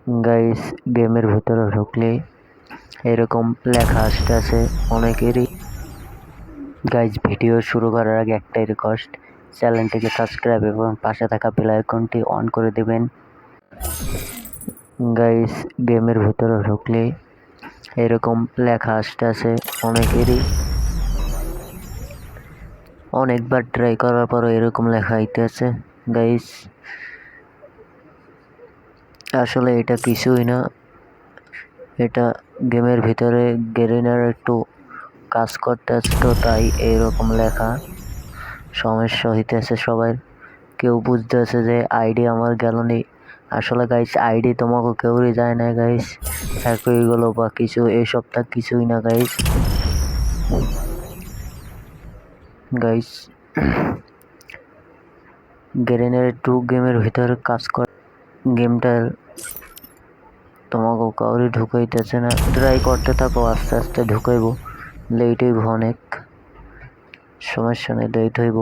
Guys, গেমের ভিতরে ঢুকলে এরকম লেখা আসতেছে অনেকেরই। গাইস, ভিডিও শুরু করার আগে একটাই রিকোয়েস্ট, চ্যানেলটিকে সাবস্ক্রাইব এবং পাশে থাকা বেল আইকনটি অন করে দেবেন। গাইস, গেমের ভিতরে ঢুকলে এরকম লেখা আসতেছে অনেকেরই। অনেকবার ট্রাই করার পরও এরকম লেখা আইতেছে। গাইস, আসলে এটা কিছুই না, এটা গেমের ভিতরে গেরিনার একটু কাজ করতেছে, তো তাই এইরকম লেখা। সমস্যা হইতেছে সবাই, কেউ বুঝতেছে যে আইডি আমার গেল নি। আসলে গাইস, আইডি তোমাকে কেউই যায় না গাইস, হ্যাক হয়ে গেল বা কিছু, এই সপ্তাহ কিছুই না গাইস। গাইস, গেরিনার একটু গেমের ভিতরে কাজ করে, গেমটা তোমাকে কাউরি ঢুকাইতেছে না। ট্রাই করতে থাকো, আস্তে আস্তে ঢুকাইব। লেট হইব, অনেক সমস্যা নেই, লেট হইব।